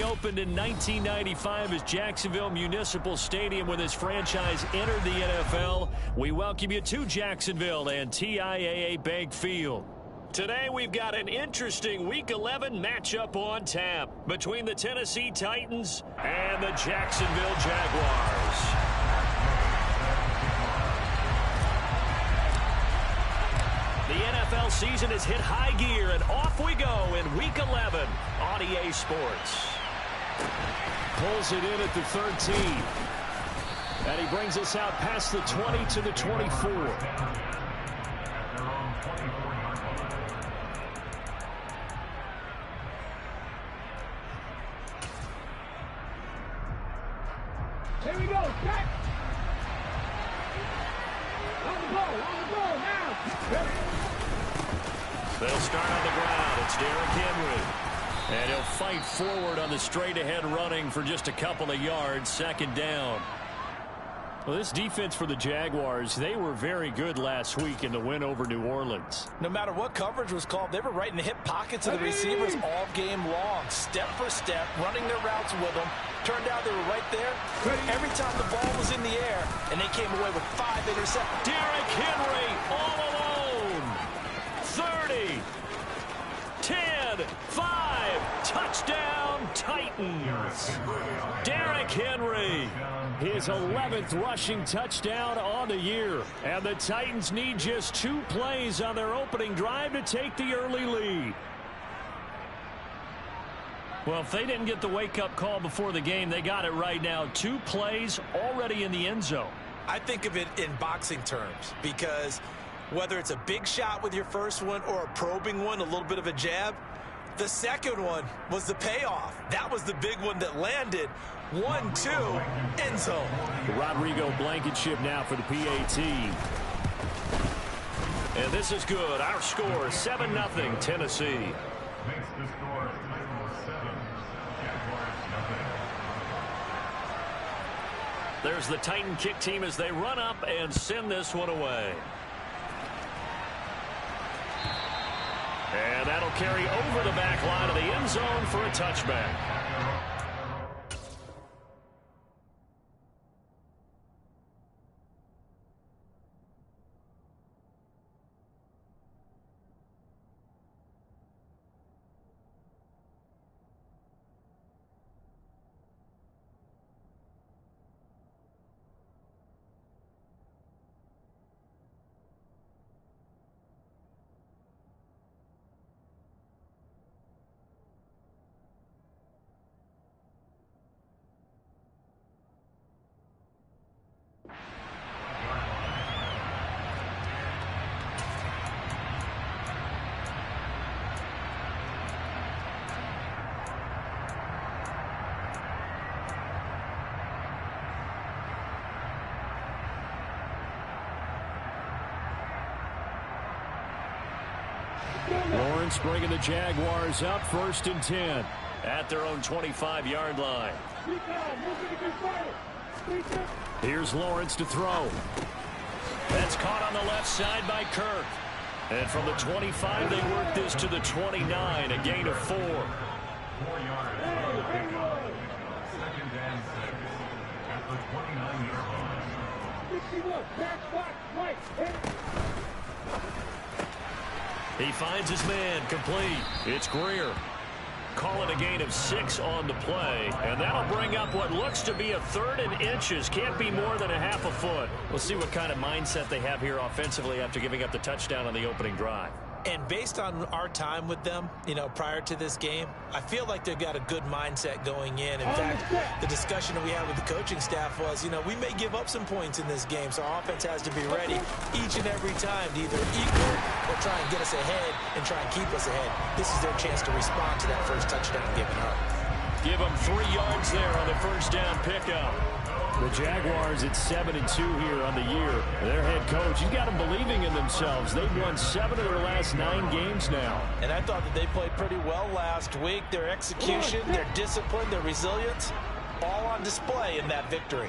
opened in 1995 as Jacksonville Municipal Stadium when this franchise entered the NFL. We welcome you to Jacksonville and TIAA Bank Field. Today we've got an interesting Week 11 matchup on tap between the Tennessee Titans and the Jacksonville Jaguars. The NFL season has hit high gear, and off we go in Week 11 on EA Sports. Pulls it in at the 13. And he brings us out past the 20 to the 24. Here we go, set. On the ball now. They'll start on the ground. It's Derrick Henry. And he'll fight forward on the straight-ahead running for just a couple of yards. Second down. Well, this defense for the Jaguars, they were very good last week in the win over New Orleans. No matter what coverage was called, they were right in the hip pockets of the receivers all game long. Step for step, running their routes with them. Turned out they were right there every time the ball was in the air, and they came away with 5 interceptions. Derrick Henry all alone. 30, 10, 5, touchdown Titans. Derrick Henry, his 11th rushing touchdown on the year. And the Titans need just 2 plays on their opening drive to take the early lead. Well, if they didn't get the wake-up call before the game, they got it right now. 2 plays already in the end zone. I think of it in boxing terms because whether it's a big shot with your first one or a probing one, a little bit of a jab, the second one was the payoff. That was the big one that landed. 1-2, end zone. Rodrigo Blankenship now for the PAT. And this is good. Our score, 7-0 Tennessee. There's the Titan kick team as they run up and send this one away. And that'll carry over the back line of the end zone for a touchback. Lawrence bringing the Jaguars up 1st and 10 at their own 25-yard line. Here's Lawrence to throw. That's caught on the left side by Kirk. And from the 25, they work this to the 29, a gain of 4. 4 yards. Second and 6 at the 29-yard line. He finds his man complete. It's Greer. Call it a gain of 6 on the play. And that'll bring up what looks to be a 3rd and inches. Can't be more than a half a foot. We'll see what kind of mindset they have here offensively after giving up the touchdown on the opening drive. And based on our time with them, prior to this game, I feel like they've got a good mindset going in. In fact, the discussion that we had with the coaching staff was, we may give up some points in this game, so our offense has to be ready each and every time to either equal or try and get us ahead and try and keep us ahead. This is their chance to respond to that first touchdown given up. Give them 3 yards there on the first down pickup. The Jaguars at 7-2 here on the year. Their head coach, he's got them believing in themselves. They've won 7 of their last 9 games now. And I thought that they played pretty well last week. Their execution, their discipline, their resilience, all on display in that victory.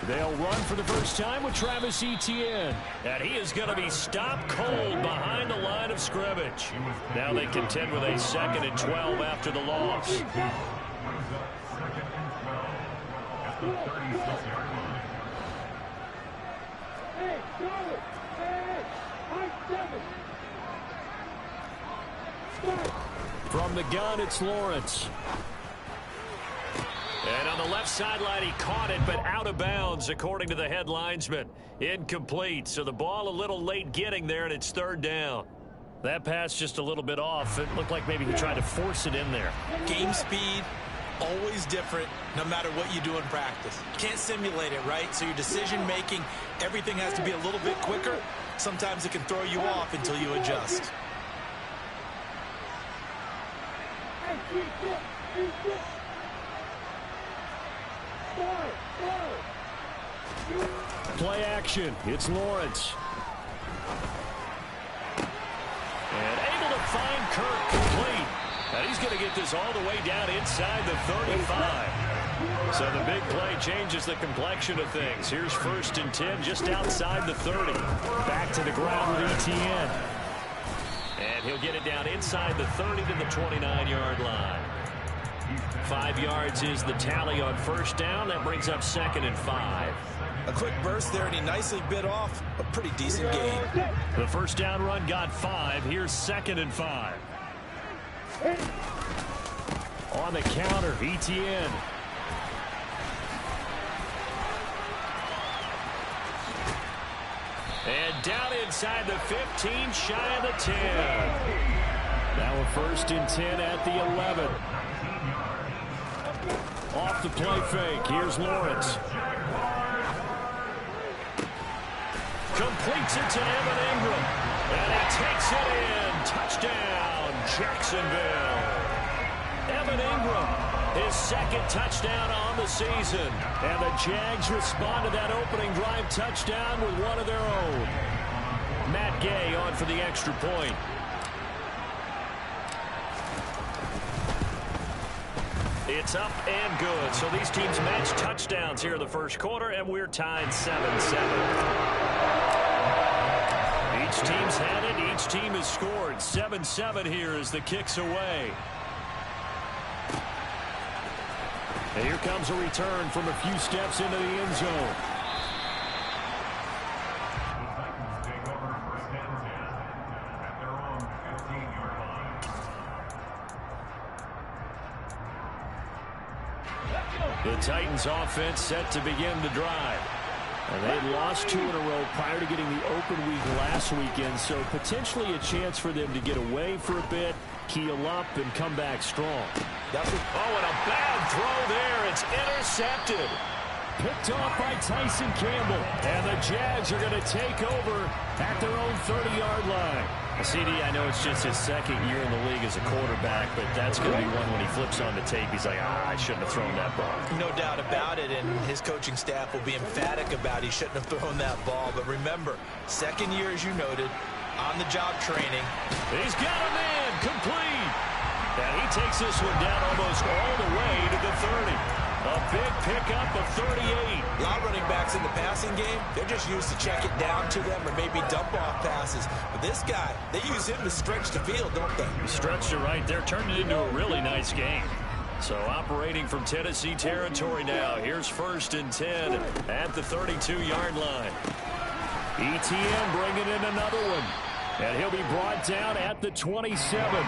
They'll run for the first time with Travis Etienne. And he is going to be stopped cold behind the line of scrimmage. Now they contend with a 2nd and 12 after the loss. From the gun, it's Lawrence. And on the left sideline, he caught it, but out of bounds, according to the head linesman. Incomplete, so the ball a little late getting there, and it's 3rd down. That pass just a little bit off. It looked like maybe he tried to force it in there. Game speed, always different, no matter what you do in practice. You can't simulate it, right? So your decision-making, everything has to be a little bit quicker. Sometimes it can throw you off until you adjust. Play action. It's Lawrence. And able to find Kirk complete. And he's going to get this all the way down inside the 35. So the big play changes the complexion of things. Here's 1st and 10 just outside the 30. Back to the ground with Etienne. And he'll get it down inside the 30 to the 29-yard line. 5 yards is the tally on 1st down. That brings up 2nd and 5. A quick burst there, and he nicely bit off a pretty decent gain. The 1st down run got 5. Here's 2nd and 5. On the counter, Etienne. And down inside the 15, shy of the 10. Now a 1st and 10 at the 11. Off the play fake. Here's Lawrence. Completes it to Evan Ingram. And he takes it in. Touchdown, Jacksonville. Evan Ingram, his 2nd touchdown on the season. And the Jags respond to that opening drive touchdown with one of their own. Matt Gay on for the extra point. It's up and good. So these teams match touchdowns here in the 1st quarter, and we're tied 7-7. Each team's had it. Each team has scored. 7-7 here as the kick's away. And here comes a return from a few steps into the end zone. The Titans offense set to begin the drive. And they'd lost 2 in a row prior to getting the open week last weekend, so potentially a chance for them to get away for a bit, keel up, and come back strong. That's what, and a bad throw there. It's intercepted. Picked off by Tyson Campbell. And the Jags are going to take over at their own 30-yard line. CD, I know it's just his 2nd year in the league as a quarterback, but that's going to be one when he flips on the tape. He's like, I shouldn't have thrown that ball. no doubt about it, and his coaching staff will be emphatic about he shouldn't have thrown that ball. But remember, 2nd year, as you noted, on-the-job training. He's got a man complete. And he takes this one down almost all the way to the 30. A big pickup of 38. A lot of running backs in the passing game, they're just used to check it down to them or maybe dump off passes. But this guy, they use him to stretch the field, don't they? Stretched it right there, turned it into a really nice game. So operating from Tennessee territory now. Here's 1st and 10 at the 32-yard line. Etienne bringing in another one. And he'll be brought down at the 27.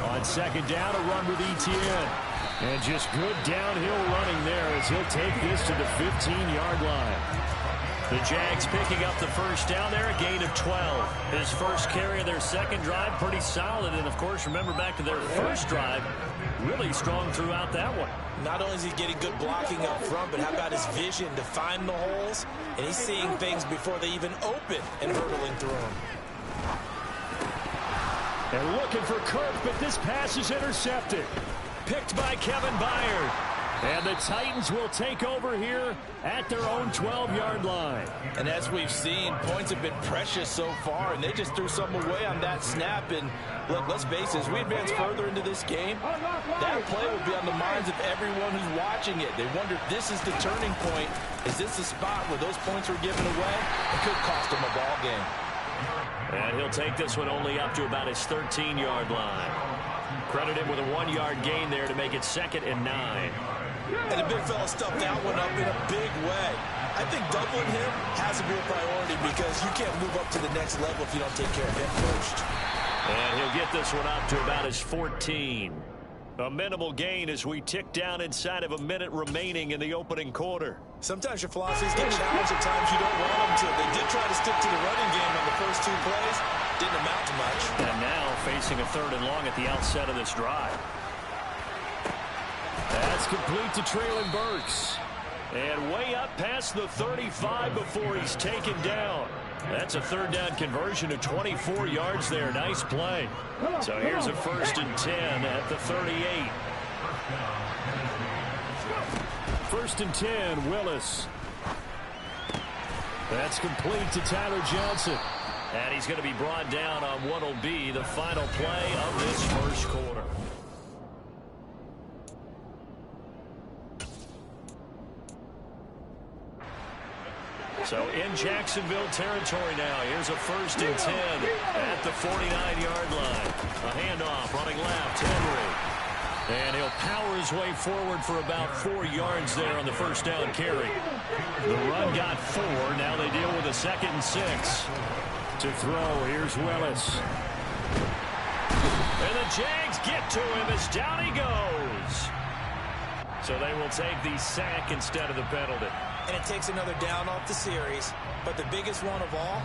On 2nd down, a run with Etienne. And just good downhill running there as he'll take this to the 15-yard line. The Jags picking up the 1st down there, a gain of 12. His 1st carry of their 2nd drive, pretty solid. And, of course, remember back to their 1st drive, really strong throughout that one. Not only is he getting good blocking up front, but how about his vision to find the holes? And he's seeing things before they even open and hurdling through them. And looking for Kirk, but this pass is intercepted. Picked by Kevin Byard. And the Titans will take over here at their own 12-yard line. And as we've seen, points have been precious so far, and they just threw some away on that snap. And look, let's face it, as we advance further into this game, that play will be on the minds of everyone who's watching it. They wonder if this is the turning point. Is this the spot where those points were given away? It could cost them a ball game. And he'll take this one only up to about his 13-yard line. Credit him with a 1-yard gain there to make it 2nd and 9. And the big fella stuffed that one up in a big way. I think doubling him has to be a priority because you can't move up to the next level if you don't take care of him first. And he'll get this one up to about his 14. A minimal gain as we tick down inside of a minute remaining in the opening quarter. Sometimes your philosophies get challenged, at times you don't want them to. They did try to stick to the running game on the first 2 plays. Didn't amount to much. And now facing a 3rd and long at the outset of this drive. That's complete to Treylon Burks. And way up past the 35 before he's taken down. That's a 3rd down conversion of 24 yards there. Nice play. So here's a 1st and 10 at the 38. 1st and 10, Willis. That's complete to Tyler Johnson. And he's going to be brought down on what will be the final play of this first quarter. So in Jacksonville territory now. Here's a 1st and 10 at the 49-yard line. A handoff running left, Henry. And he'll power his way forward for about 4 yards there on the 1st down carry. The run got 4. Now they deal with a 2nd and 6. To throw, here's Willis. And the Jags get to him as down he goes. So they will take the sack instead of the penalty. And it takes another down off the series. But the biggest one of all,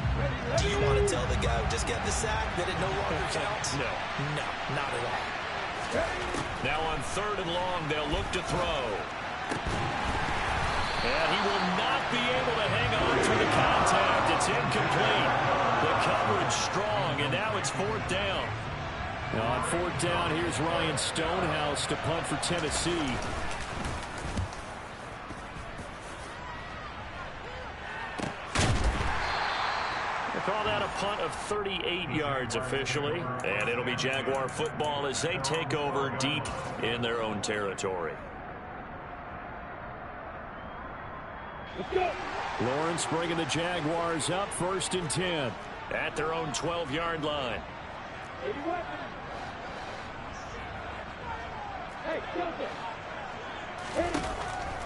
do you want to tell the guy who just got the sack that it no longer counts? No. No, not at all. Now on 3rd and long, they'll look to throw. And he will not be able to hang on through the contact. It's incomplete. The coverage strong, and now it's 4th down. Now on 4th down, here's Ryan Stonehouse to punt for Tennessee. Call that a punt of 38 yards officially. And it'll be Jaguar football as they take over deep in their own territory. Lawrence bringing the Jaguars up 1st and 10 at their own 12-yard line.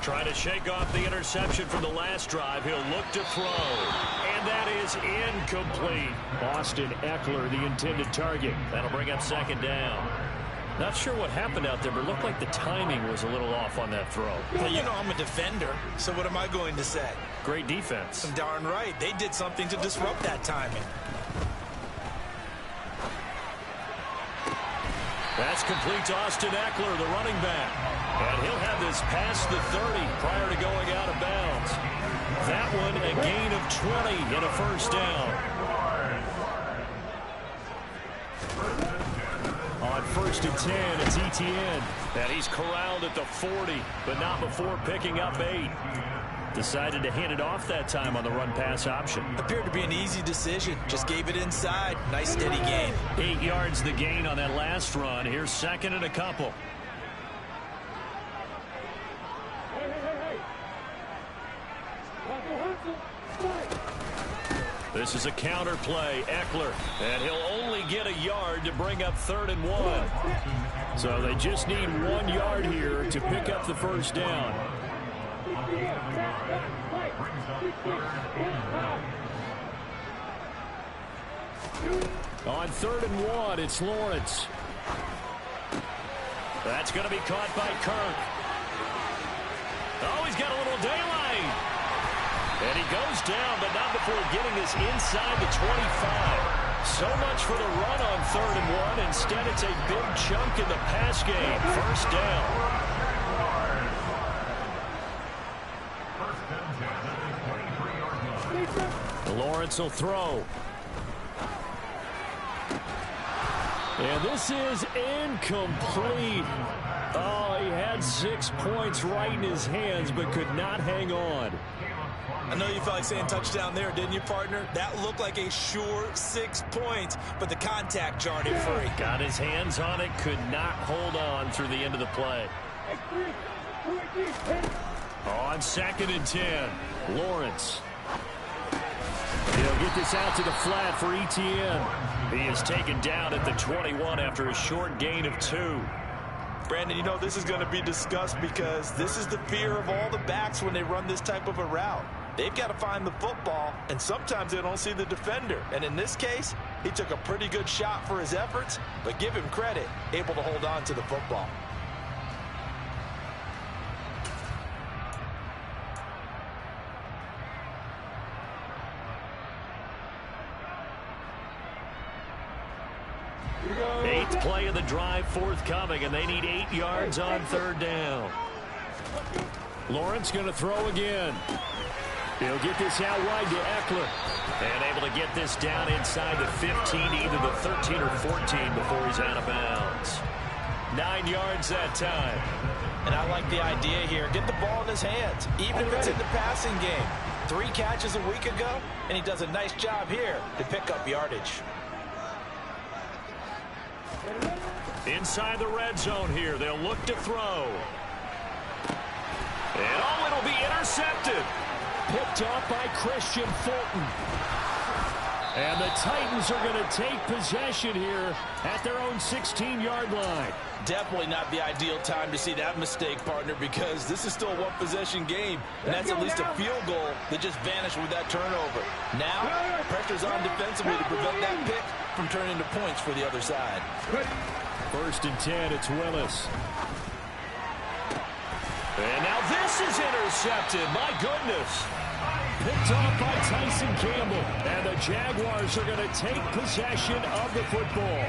Trying to shake off the interception from the last drive. He'll look to throw. And that is incomplete. Austin Eckler, the intended target. That'll bring up 2nd down. Not sure what happened out there, but it looked like the timing was a little off on that throw. Well, you know I'm a defender, so what am I going to say? Great defense. Darn right. They did something to disrupt that timing. That's complete to Austin Eckler, the running back. And he'll have this past the 30 prior to going out of bounds. That one a gain of 20 and a 1st down. On 1st and 10, it's Etienne. And he's corralled at the 40, but not before picking up 8. Decided to hand it off that time on the run-pass option. Appeared to be an easy decision. Just gave it inside. Nice steady gain. 8 yards the gain on that last run. Here's 2nd and a couple. This is a counter play. Eckler. And he'll only get a yard to bring up 3rd and 1. So they just need 1 yard here to pick up the 1st down. On 3rd and 1, it's Lawrence. That's going to be caught by Kirk. Oh, he's got a little daylight. And he goes down, but not before getting this inside the 25. So much for the run on 3rd and 1. Instead, it's a big chunk in the pass game. 1st down. Lawrence will throw. And this is incomplete. Oh, he had 6 points right in his hands, but could not hang on. I know you felt like saying touchdown there, didn't you, partner? That looked like a sure 6 points, but the contact jarred it free. Got his hands on it, could not hold on through the end of the play. On 2nd and 10, Lawrence. He'll get this out to the flat for Etienne. He is taken down at the 21 after a short gain of 2. Brandon, you know this is going to be discussed because this is the fear of all the backs when they run this type of a route. They've got to find the football, and sometimes they don't see the defender. And in this case, he took a pretty good shot for his efforts, but give him credit, able to hold on to the football. Eighth play of the drive forthcoming, and they need 8 yards on 3rd down. Lawrence going to throw again. He'll get this out wide to Eckler. And able to get this down inside the 15, either the 13 or 14 before he's out of bounds. 9 yards that time. And I like the idea here. Get the ball in his hands, even if it's in the passing game. 3 catches a week ago, and he does a nice job here to pick up yardage. Inside the red zone here, they'll look to throw. And oh, it'll be intercepted. Picked off by Christian Fulton. And the Titans are going to take possession here at their own 16-yard line. Definitely not the ideal time to see that mistake, partner, because this is still a one-possession game, and that's at least a field goal that just vanished with that turnover. Now, pressure's on defensively to prevent that pick from turning into points for the other side. 1st and 10, it's Willis. And now this is intercepted. My goodness. Picked off by Tyson Campbell. And the Jaguars are going to take possession of the football.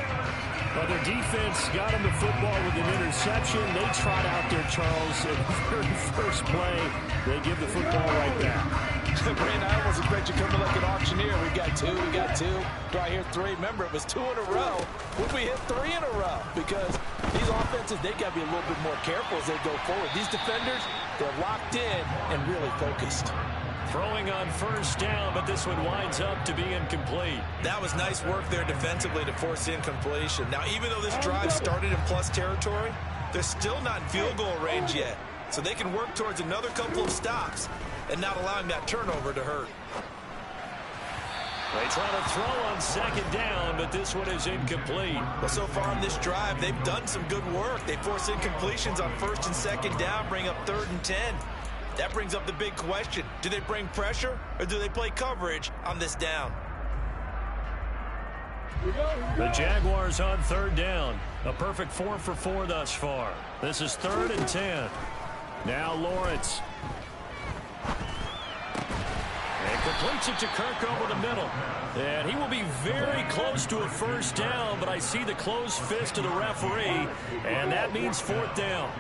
Well, their defense got them the football with an interception. They trot out there, Charles, in the very first play. They give the football right back. Brandon, I almost expect you coming like an auctioneer. We got 2, we got 2. Do I hear 3? Remember, it was 2 in a row. Would we hit 3 in a row? Because these offenses, they got to be a little bit more careful as they go forward. These defenders, they're locked in and really focused. Throwing on 1st down, but this one winds up to be incomplete. That was nice work there defensively to force incompletion. Now, even though this drive started in plus territory, they're still not in field goal range yet. So they can work towards another couple of stops and not allowing that turnover to hurt. They try to throw on 2nd down, but this one is incomplete. Well, so far on this drive, they've done some good work. They force incompletions on 1st and 2nd down, bring up 3rd and 10. That brings up the big question. Do they bring pressure or do they play coverage on this down? The Jaguars on 3rd down. A perfect 4 for 4 thus far. This is 3rd and 10. Now Lawrence. And completes it to Kirk over the middle. And he will be very close to a 1st down, but I see the closed fist of the referee, and that means 4th down.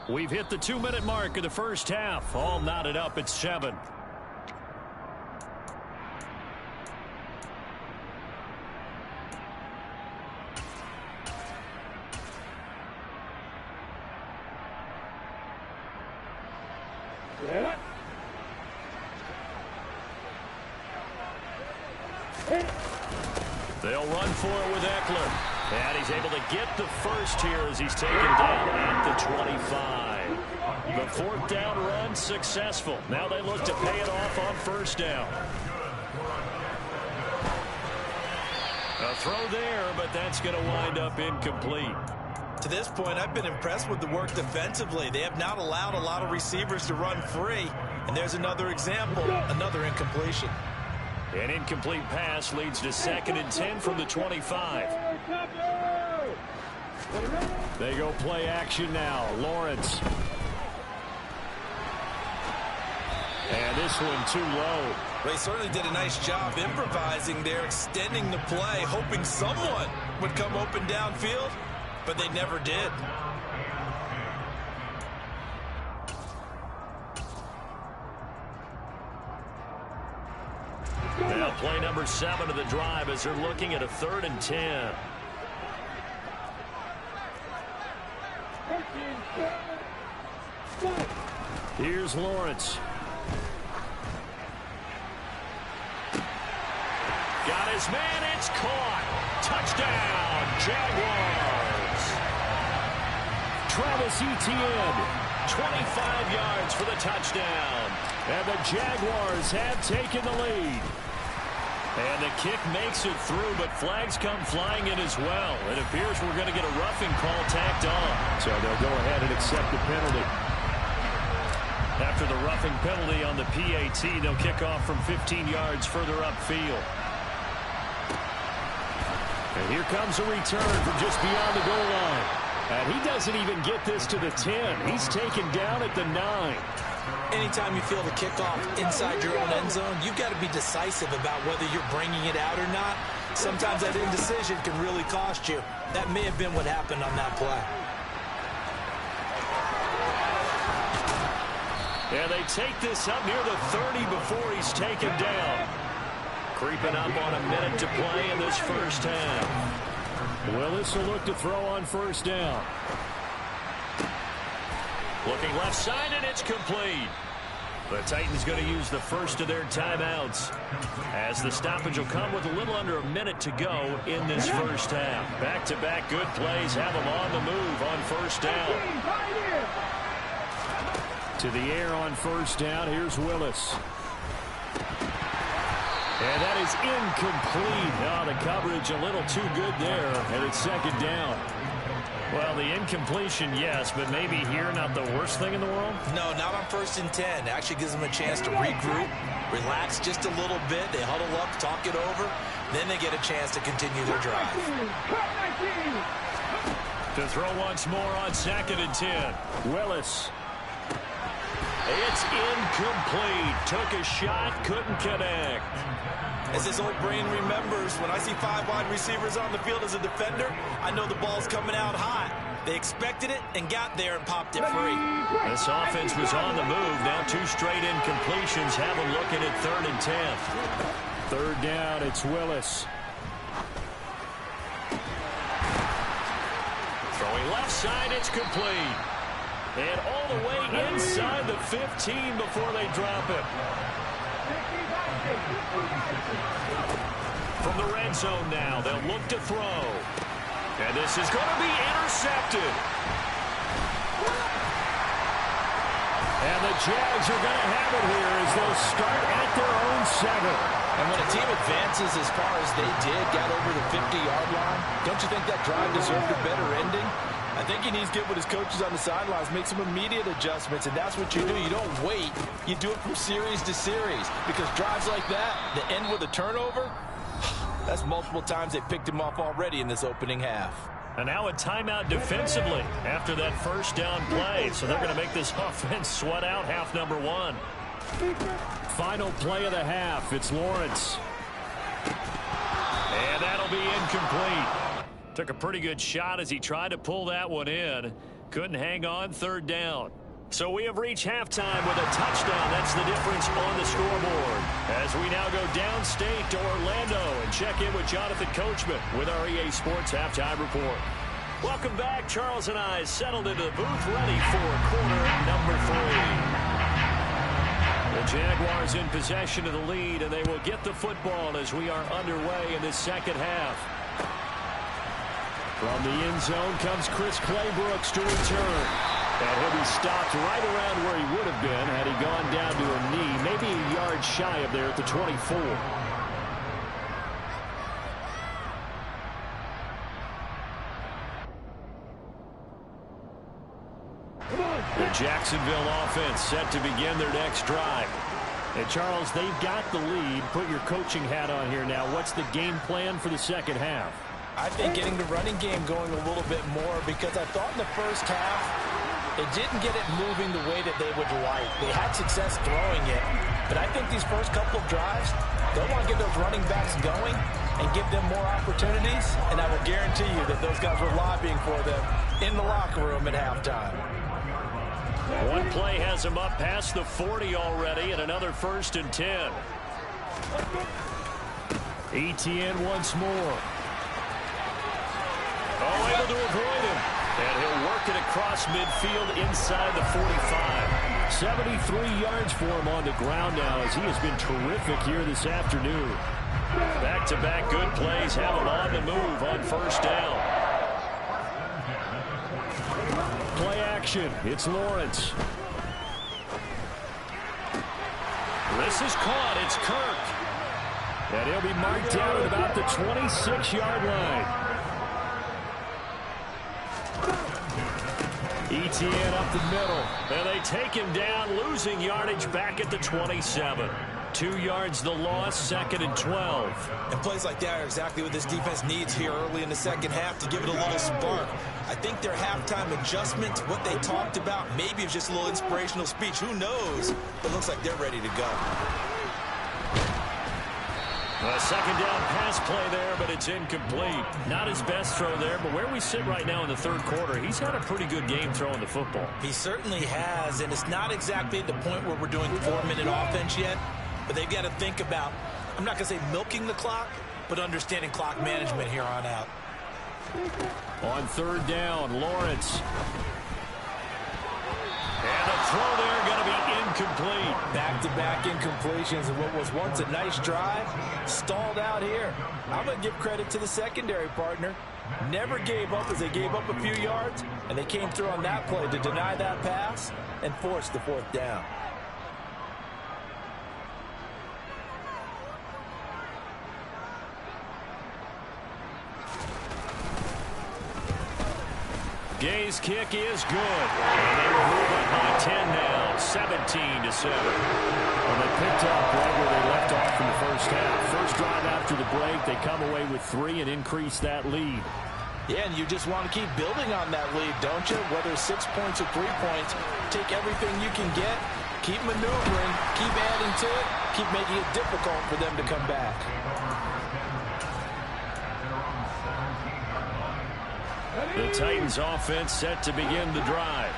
We've hit the 2-minute mark of the first half. All knotted up at 7. They'll run for it with Eckler. And he's able to get the first here as he's taken down at the 25. The 4th down run successful. Now they look to pay it off on 1st down. A throw there, but that's going to wind up incomplete. To this point, I've been impressed with the work defensively. They have not allowed a lot of receivers to run free. And there's another example, another incompletion. An incomplete pass leads to 2nd and 10 from the 25. They go play action now. Lawrence. And this one too low. They certainly did a nice job improvising there, extending the play, hoping someone would come open downfield, but they never did. Now play number 7 of the drive as they're looking at a 3rd and 10. Here's Lawrence. Got his man. It's caught. Touchdown, Jaguars. Travis Etienne, 25 yards for the touchdown. And the Jaguars have taken the lead. And the kick makes it through, but flags come flying in as well. It appears we're going to get a roughing call tacked on. So they'll go ahead and accept the penalty. After the roughing penalty on the PAT, they'll kick off from 15 yards further upfield. And here comes a return from just beyond the goal line. And he doesn't even get this to the 10. He's taken down at the 9. Anytime you feel the kickoff inside your own end zone, you've got to be decisive about whether you're bringing it out or not. Sometimes that indecision can really cost you. That may have been what happened on that play. And they take this up near the 30 before he's taken down. Creeping up on a minute to play in this first half. Willis will look to throw on first down. Looking left side, and it's complete. The Titans going to use the first of their timeouts, as the stoppage will come with a little under a minute to go in this first half. Back-to-back good plays have them on the move on first down. To the air on first down. Here's Willis. And that is incomplete. Oh, the coverage a little too good there, and it's second down. Well, the incompletion, yes, but maybe here not the worst thing in the world? No, not on 1st and 10. It actually gives them a chance to regroup, relax just a little bit. They huddle up, talk it over. Then they get a chance to continue their drive. To throw once more on 2nd and 10. Willis. It's incomplete. Took a shot, couldn't connect. As his old brain remembers, when I see 5 wide receivers on the field as a defender, I know the ball's coming out hot. They expected it and got there and popped it free. This offense was on the move. Now 2 straight incompletions have them looking at 3rd and 10. 3rd down, it's Willis. Throwing left side, it's complete. And all the way inside the 15 before they drop it. From the red zone now, they'll look to throw. And this is going to be intercepted. And the Jags are going to have it here as they'll start at their own 7. And when a team advances as far as they did, got over the 50-yard line, don't you think that drive deserved a better ending? I think he needs to get with his coaches on the sidelines, make some immediate adjustments, and that's what you do. You don't wait. You do it from series to series, because drives like that, that end with a turnover, that's multiple times they picked him off already in this opening half. And now a timeout defensively after that first down play, so they're going to make this offense sweat out half number 1. Final play of the half, it's Lawrence. And that'll be incomplete. Took a pretty good shot as he tried to pull that one in. Couldn't hang on, 3rd down. So we have reached halftime with a touchdown. That's the difference on the scoreboard. As we now go downstate to Orlando and check in with Jonathan Coachman with our EA Sports Halftime Report. Welcome back. Charles and I settled into the booth, ready for quarter number 3. The Jaguars in possession of the lead, and they will get the football as we are underway in this second half. From the end zone comes Chris Claybrooks to return. And he'll be stopped right around where he would have been had he gone down to a knee, maybe a yard shy of there at the 24. The Jacksonville offense set to begin their next drive. And Charles, they've got the lead. Put your coaching hat on here now. What's the game plan for the second half? I think getting the running game going a little bit more, because I thought in the first half they didn't get it moving the way that they would like. They had success throwing it, but I think these first couple of drives, they'll want to get those running backs going and give them more opportunities, and I will guarantee you that those guys were lobbying for them in the locker room at halftime. One play has them up past the 40 already, and another 1st and 10. ETN once more. Oh, able to avoid him. And he'll work it across midfield inside the 45. 73 yards for him on the ground now as he has been terrific here this afternoon. Back-to-back good plays have him on the move on first down. Play action. It's Lawrence. This is caught. It's Kirk. And he'll be marked down at about the 26-yard line. ETN up the middle. And they take him down, losing yardage back at the 27. 2 yards the loss, 2nd and 12. And plays like that are exactly what this defense needs here early in the second half to give it a little spark. I think their halftime adjustment, what they talked about, maybe it's just a little inspirational speech. Who knows? But it looks like they're ready to go. A second down pass play there, but it's incomplete. Not his best throw there, but where we sit right now in the third quarter, he's had a pretty good game throwing the football. He certainly has, and it's not exactly at the point where we're doing 4-minute offense yet, but they've got to think about, I'm not going to say milking the clock, but understanding clock management here on out. On third down, Lawrence. And the throw there going to be incomplete. Back-to-back incompletions of what was once a nice drive, stalled out here. I'm going to give credit to the secondary partner. Never gave up as they gave up a few yards, and they came through on that play to deny that pass and force the fourth down. Gay's kick is good. And they will move up by 10 now, 17-7. Well, they picked up right where they left off in the first half. First drive after the break, they come away with 3 and increase that lead. Yeah, and you just want to keep building on that lead, don't you? Whether 6 points or 3 points, take everything you can get, keep maneuvering, keep adding to it, keep making it difficult for them to come back. The Titans offense set to begin the drive.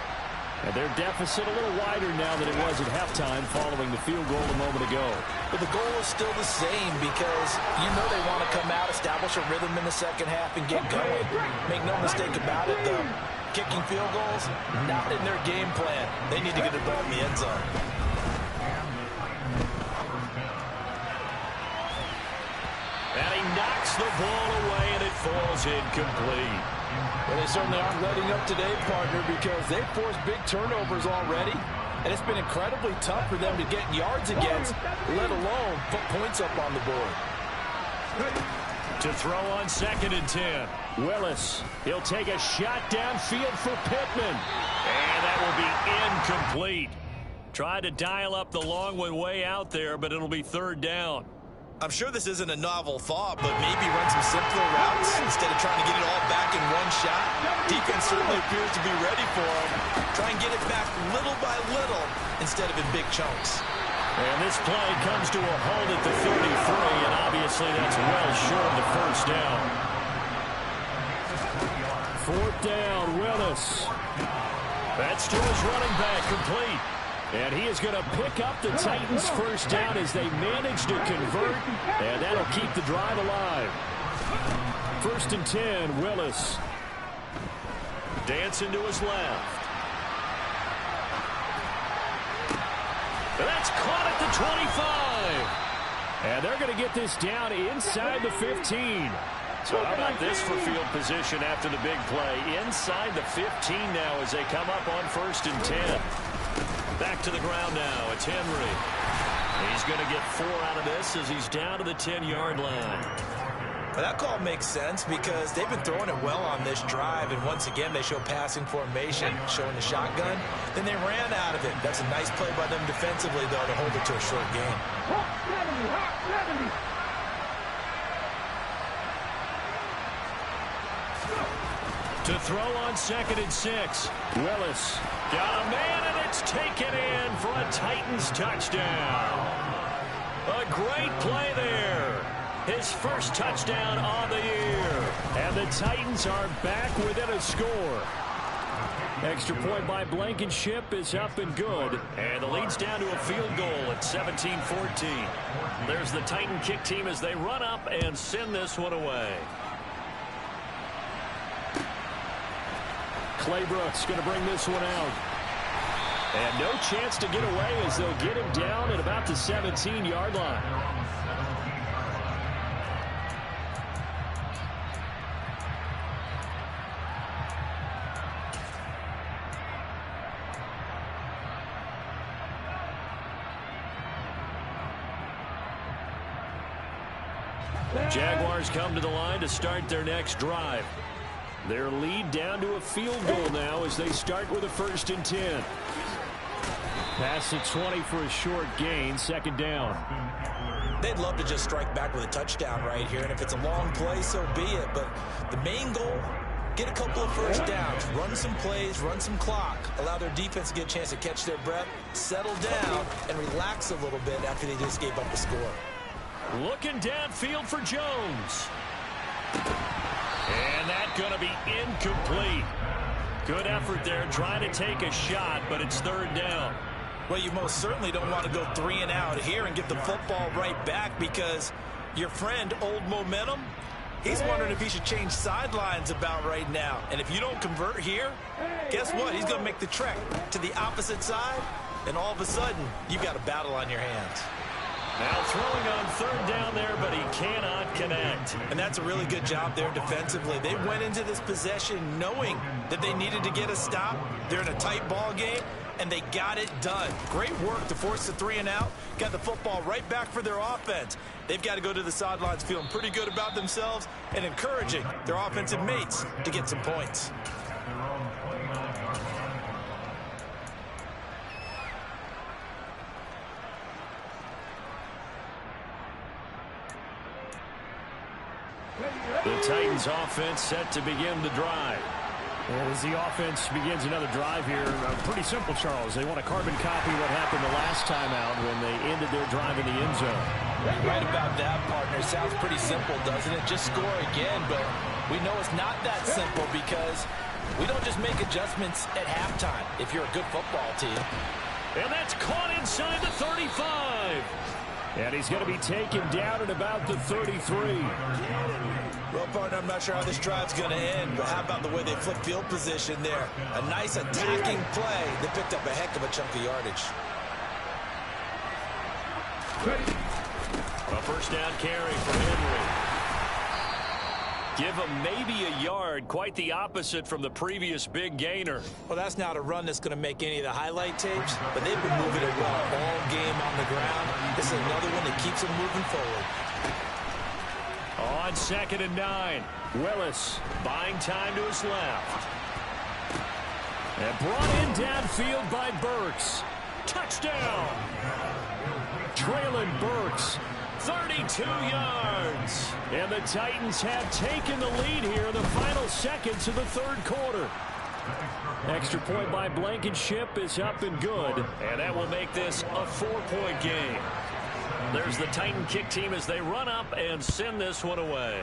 And their deficit a little wider now than it was at halftime following the field goal a moment ago. But the goal is still the same because you know they want to come out, establish a rhythm in the second half, and get going. Make no mistake about it, though. Kicking field goals, not in their game plan. They need to get the ball in the end zone. And he knocks the ball away, and it falls incomplete. Well, they certainly aren't letting up today, partner, because they've forced big turnovers already, and it's been incredibly tough for them to get yards against, let alone put points up on the board. To throw on 2nd and 10. Willis, he'll take a shot downfield for Pittman. And that will be incomplete. Tried to dial up the long one way out there, but it'll be third down. I'm sure this isn't a novel thought, but maybe run some simpler routes instead of trying to get it all back in one shot. Defense certainly appears to be ready for him. Try and get it back little by little instead of in big chunks. And this play comes to a halt at the 33, and obviously that's well short of the first down. Fourth down, Willis. That's to his running back, complete. And he is going to pick up the Titans' first down as they manage to convert, and that'll keep the drive alive. 1st and 10, Willis. Dancing to his left. And that's caught at the 25. And they're going to get this down inside the 15. So how about this for field position after the big play? Inside the 15 now as they come up on 1st and 10. Back to the ground now. It's Henry. He's going to get 4 out of this as he's down to the 10-yard line. Well, that call makes sense because they've been throwing it well on this drive, and once again they show passing formation, showing the shotgun. Then they ran out of it. That's a nice play by them defensively, though, to hold it to a short game. To throw on 2nd and 6. Willis. Got a man, and it's taken in for a Titans touchdown. A great play there. His first touchdown on the year. And the Titans are back within a score. Extra point by Blankenship is up and good. And the lead's down to a field goal at 17-14. There's the Titan kick team as they run up and send this one away. Claybrook's going to bring this one out. And no chance to get away as they'll get him down at about the 17-yard line. Jaguars come to the line to start their next drive. Their lead down to a field goal now as they start with a 1st and 10. Pass at 20 for a short gain, 2nd down. They'd love to just strike back with a touchdown right here, and if it's a long play, so be it. But the main goal, get a couple of 1st downs, run some plays, run some clock, allow their defense to get a chance to catch their breath, settle down, and relax a little bit after they just gave up the score. Looking downfield for Jones. And that's going to be incomplete. Good effort there trying to take a shot, but it's 3rd down. Well, you most certainly don't want to go 3 and out here and get the football right back because your friend, Old Momentum, he's wondering if he should change sidelines about right now. And if you don't convert here, guess what? He's going to make the trek to the opposite side, and all of a sudden, you've got a battle on your hands. Now throwing on 3rd down there, but he cannot connect. And that's a really good job there defensively. They went into this possession knowing that they needed to get a stop. They're in a tight ball game, and they got it done. Great work to force the 3 and out. Got the football right back for their offense. They've got to go to the sidelines feeling pretty good about themselves and encouraging their offensive mates to get some points. The Titans offense set to begin the drive. Well, as the offense begins another drive here, pretty simple, Charles. They want to carbon copy what happened the last time out when they ended their drive in the end zone. Right about that, partner. Sounds pretty simple, doesn't it? Just score again, but we know it's not that simple because we don't just make adjustments at halftime if you're a good football team. And that's caught inside the 35. And he's going to be taken down at about the 33. Well, partner, I'm not sure how this drive's going to end, but how about the way they flip field position there? A nice attacking play that picked up a heck of a chunk of yardage. A 1st down carry for Henry. Give him maybe a yard, quite the opposite from the previous big gainer. Well, that's not a run that's going to make any of the highlight tapes, but they've been moving it well all game on the ground. This is another one that keeps them moving forward. On 2nd and 9, Willis buying time to his left. And brought in downfield by Burks. Touchdown! Traylon Burks, 32 yards. And the Titans have taken the lead here in the final seconds of the 3rd quarter. Extra point by Blankenship is up and good. And that will make this a 4-point game. There's the Titan kick team as they run up and send this one away.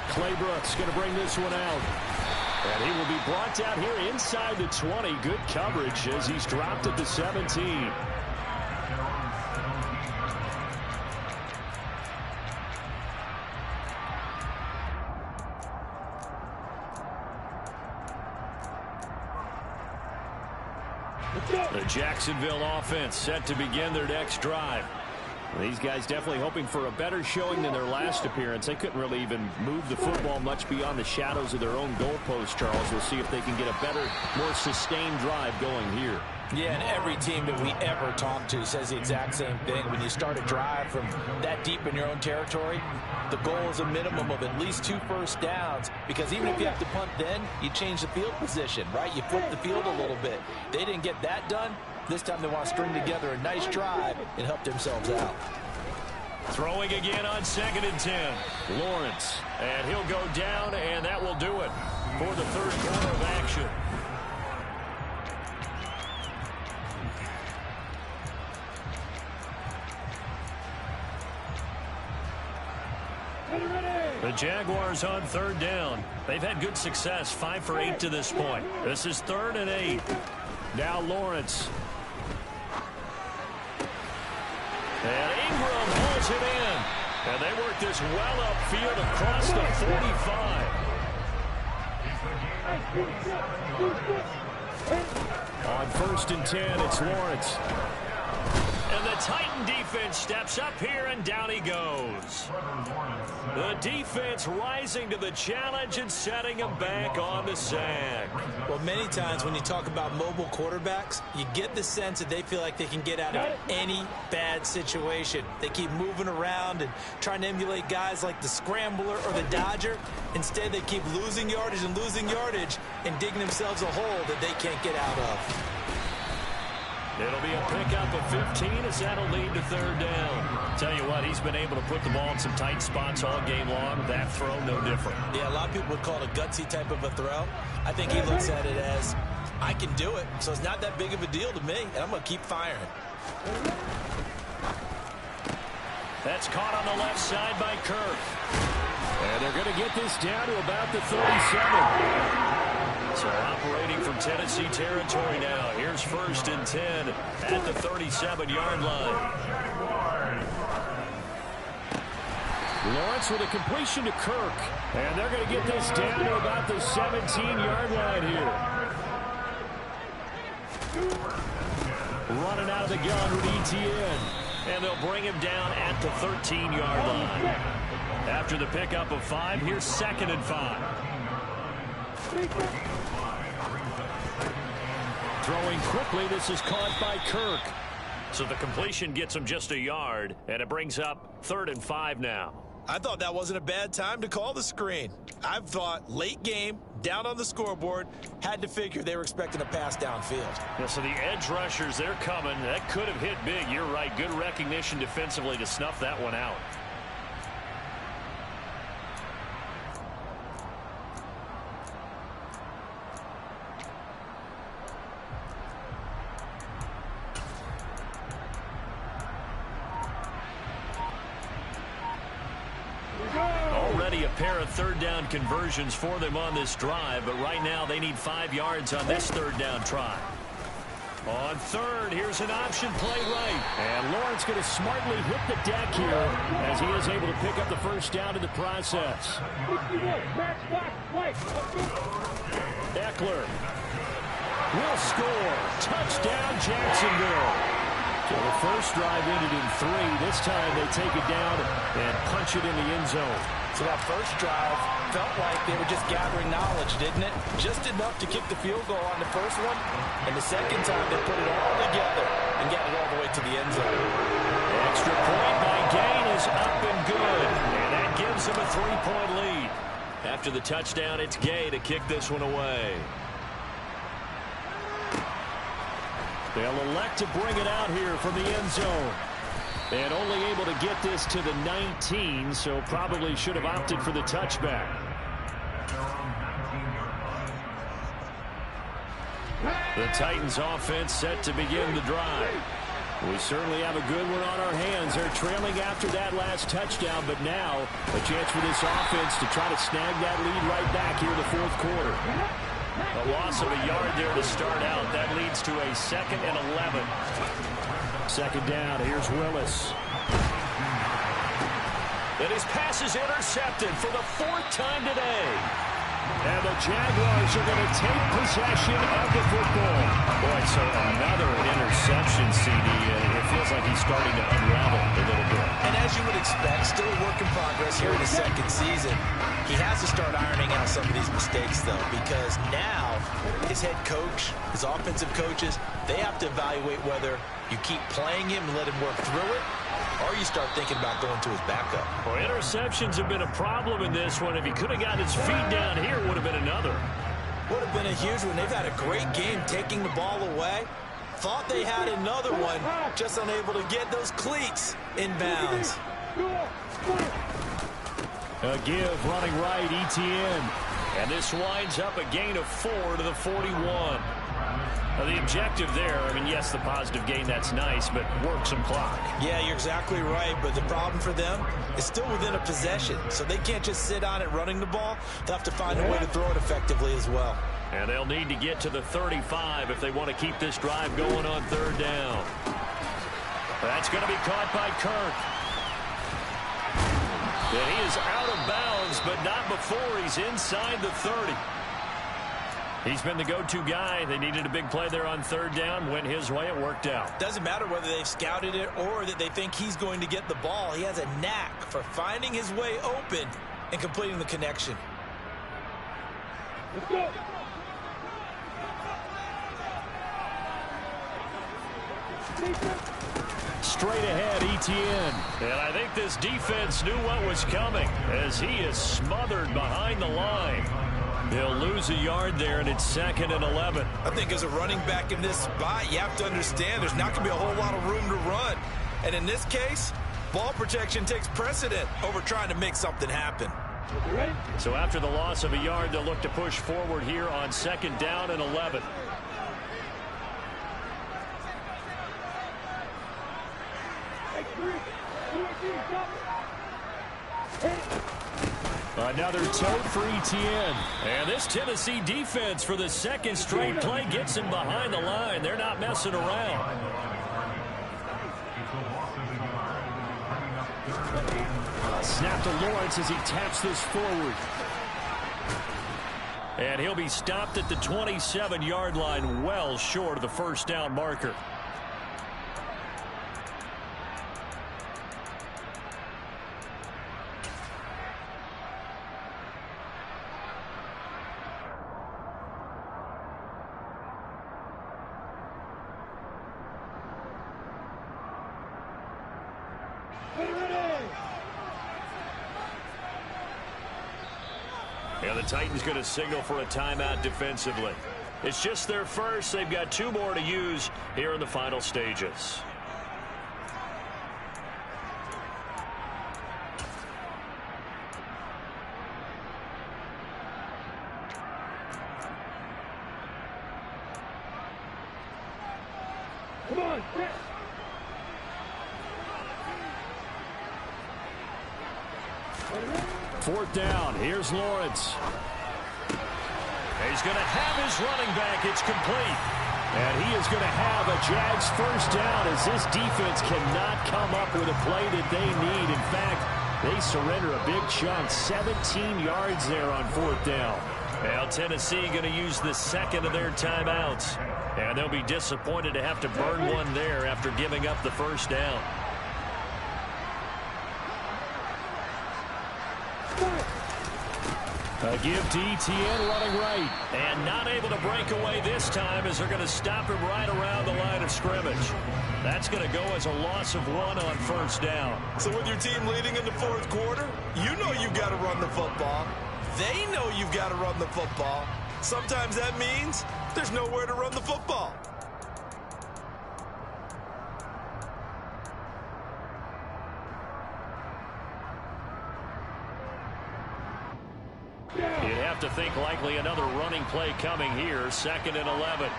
Claybrook's going to bring this one out. And he will be brought down here inside the 20. Good coverage as he's dropped at the 17. The Jacksonville offense set to begin their next drive. These guys definitely hoping for a better showing than their last appearance. They couldn't really even move the football much beyond the shadows of their own goalpost, Charles. We'll see if they can get a better, more sustained drive going here. Yeah, and every team that we ever talk to says the exact same thing. When you start a drive from that deep in your own territory, the goal is a minimum of at least 2 1st downs, because even if you have to punt then, you change the field position, right? You flip the field a little bit. They didn't get that done. This time they want to string together a nice drive and help themselves out. Throwing again on 2nd and 10. Lawrence, and he'll go down, and that will do it for the 3rd quarter of action. Ready, ready. The Jaguars on 3rd down. They've had good success, 5 for 8 to this point. This is 3rd and 8. Now Lawrence. And Ingram holds it in. And they work this well upfield across the 45. On 1st and 10, it's Lawrence. And the Titan defense steps up here, and down he goes. The defense rising to the challenge and setting him back on the sack. Well, many times when you talk about mobile quarterbacks, you get the sense that they feel like they can get out of any bad situation. They keep moving around and trying to emulate guys like the Scrambler or the Dodger. Instead, they keep losing yardage and digging themselves a hole that they can't get out of. It'll be a pickup of 15 as that'll lead to 3rd down. Tell you what, he's been able to put the ball in some tight spots all game long. That throw, no different. Yeah, a lot of people would call it a gutsy type of a throw. I think he looks at it as, I can do it, so it's not that big of a deal to me, and I'm going to keep firing. That's caught on the left side by Kirk. And they're going to get this down to about the 37. So operating from Tennessee territory now. Here's 1st and 10 at the 37-yard line. Lawrence with a completion to Kirk. And they're going to get this down to about the 17-yard line here. Running out of the gun with ETN. And they'll bring him down at the 13-yard line. After the pickup of 5, here's 2nd and 5. Throwing quickly, this is caught by Kirk. So the completion gets him just a yard, and it brings up 3rd and 5 now. I thought that wasn't a bad time to call the screen. I thought late game, down on the scoreboard, had to figure they were expecting a pass downfield. Yeah, so the edge rushers, they're coming. That could have hit big. You're right. Good recognition defensively to snuff that one out. Already a pair of 3rd down conversions for them on this drive, but right now they need 5 yards on this 3rd down try. On 3rd, here's an option play right. And Lawrence going to smartly hit the deck here as he is able to pick up the 1st down in the process. Eckler will score. Touchdown, Jacksonville. So the first drive ended in 3. This time they take it down and punch it in the end zone. So that first drive felt like they were just gathering knowledge, didn't it? Just enough to kick the field goal on the first one. And the second time they put it all together and got it all the way to the end zone. Extra point by Gain is up and good. And that gives them a 3-point lead. After the touchdown, it's Gay to kick this one away. They'll elect to bring it out here from the end zone. And only able to get this to the 19, so probably should have opted for the touchback. The Titans offense set to begin the drive. We certainly have a good one on our hands. They're trailing after that last touchdown, but now a chance for this offense to try to snag that lead right back here in the 4th quarter. A loss of a yard there to start out. That leads to a 2nd and 11. 2nd down. Here's Willis. And his pass is intercepted for the 4th time today. And the Jaguars are going to take possession of the football. Boy, so another interception, CD. It feels like he's starting to unravel a little bit. And as you would expect, still a work in progress here in the 2nd season. He has to start ironing out some of these mistakes, though, because now his head coach, his offensive coaches, they have to evaluate whether you keep playing him and let him work through it, or you start thinking about going to his backup. Well, interceptions have been a problem in this one. If he could have got his feet down here, would have been another. Would have been a huge one. They've had a great game taking the ball away. Thought they had another one, just unable to get those cleats in bounds. A give running right, ETN. And this winds up a gain of 4 to the 41. The objective there, I mean, yes, the positive gain, that's nice, but work some clock. Yeah, you're exactly right, but the problem for them is still within a possession, so they can't just sit on it running the ball. They'll have to find a way to throw it effectively as well. And they'll need to get to the 35 if they want to keep this drive going on third down. That's going to be caught by Kirk. And he is out of bounds, but not before he's inside the 30. He's been the go-to guy. They needed a big play there on third down. Went his way. It worked out. Doesn't matter whether they've scouted it or that they think he's going to get the ball. He has a knack for finding his way open and completing the connection. Let's go. Straight ahead, Etienne. And I think this defense knew what was coming as he is smothered behind the line. They'll lose a yard there, and it's 2nd and 11. I think as a running back in this spot, you have to understand there's not going to be a whole lot of room to run. And in this case, ball protection takes precedent over trying to make something happen. So after the loss of a yard, they'll look to push forward here on 2nd down and 11. Another tote for Etienne. And this Tennessee defense for the second straight play gets him behind the line. They're not messing around. Snap to Lawrence as he taps this forward. And he'll be stopped at the 27-yard line, well short of the first down marker. And the Titans going to signal for a timeout defensively. It's just their first. They've got 2 more to use here in the final stages. Come on, set. Fourth down. Here's Lawrence. He's going to have his running back. It's complete. And he is going to have a Jags first down as this defense cannot come up with a play that they need. In fact, they surrender a big chunk. 17 yards there on 4th down. Well, Tennessee going to use the second of their timeouts. And they'll be disappointed to have to burn one there after giving up the first down. A give to Etienne running right. And not able to break away this time as they're going to stop him right around the line of scrimmage. That's going to go as a loss of 1 on first down. So with your team leading in the 4th quarter, you know you've got to run the football. They know you've got to run the football. Sometimes that means there's nowhere to run the football. You'd have to think likely another running play coming here. 2nd and 11.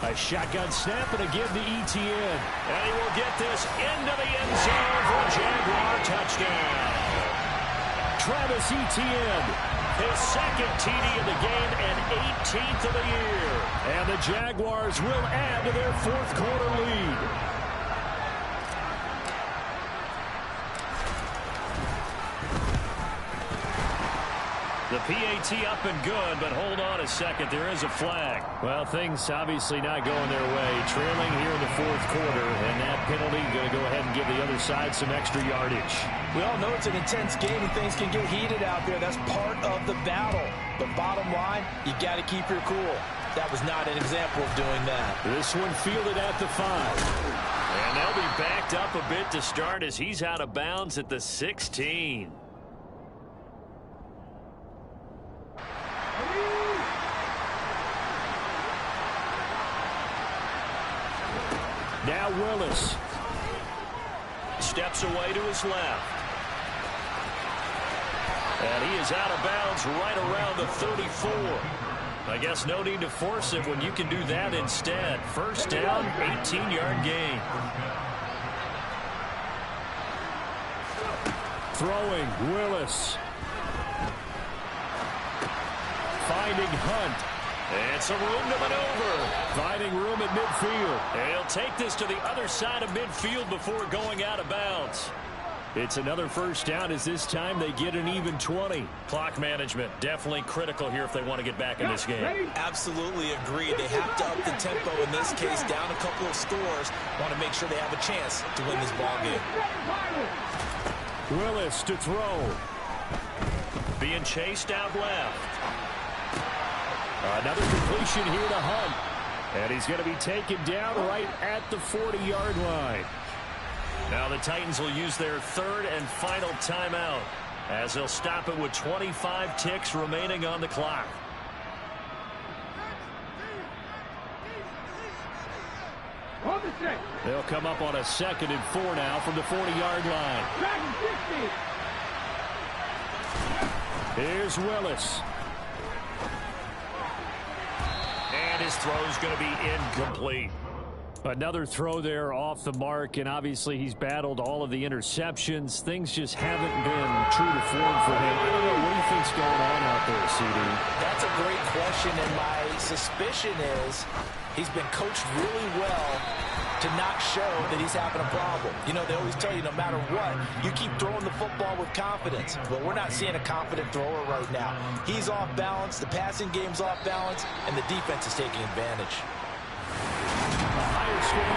A shotgun snap and a give to Etienne. And he will get this into the end zone for a Jaguar touchdown. Travis Etienne, his 2nd TD of the game and 18th of the year. And the Jaguars will add to their 4th quarter lead. The PAT up and good, but hold on a second. There is a flag. Well, things obviously not going their way. Trailing here in the 4th quarter, and that penalty going to go ahead and give the other side some extra yardage. We all know it's an intense game and things can get heated out there. That's part of the battle. But bottom line, you got to keep your cool. That was not an example of doing that. This one fielded at the 5. And they'll be backed up a bit to start as he's out of bounds at the 16. Now Willis steps away to his left. And he is out of bounds right around the 34. I guess no need to force it when you can do that instead. First down, 18-yard gain. Throwing, Willis. Finding Hunt. It's a room to maneuver. Finding room at midfield. He'll take this to the other side of midfield before going out of bounds. It's another first down as this time they get an even 20. Clock management definitely critical here if they want to get back in this game. Absolutely agreed. They have to up the tempo in this case, down a couple of scores. Want to make sure they have a chance to win this ball game. Willis to throw. Being chased out left. Another completion here to Hunt. And he's going to be taken down right at the 40-yard line. Now the Titans will use their third and final timeout as they'll stop it with 25 ticks remaining on the clock. They'll come up on a 2nd and 4 now from the 40-yard line. Here's Willis. And his throw is going to be incomplete. Another throw there off the mark, and obviously he's battled all of the interceptions. Things just haven't been true to form for him. I don't know. What do you think's going on out there, CD? That's a great question, and my suspicion is he's been coached really well to not show that he's having a problem. You know, they always tell you no matter what, you keep throwing the football with confidence. But we're not seeing a confident thrower right now. He's off balance, the passing game's off balance, and the defense is taking advantage. Score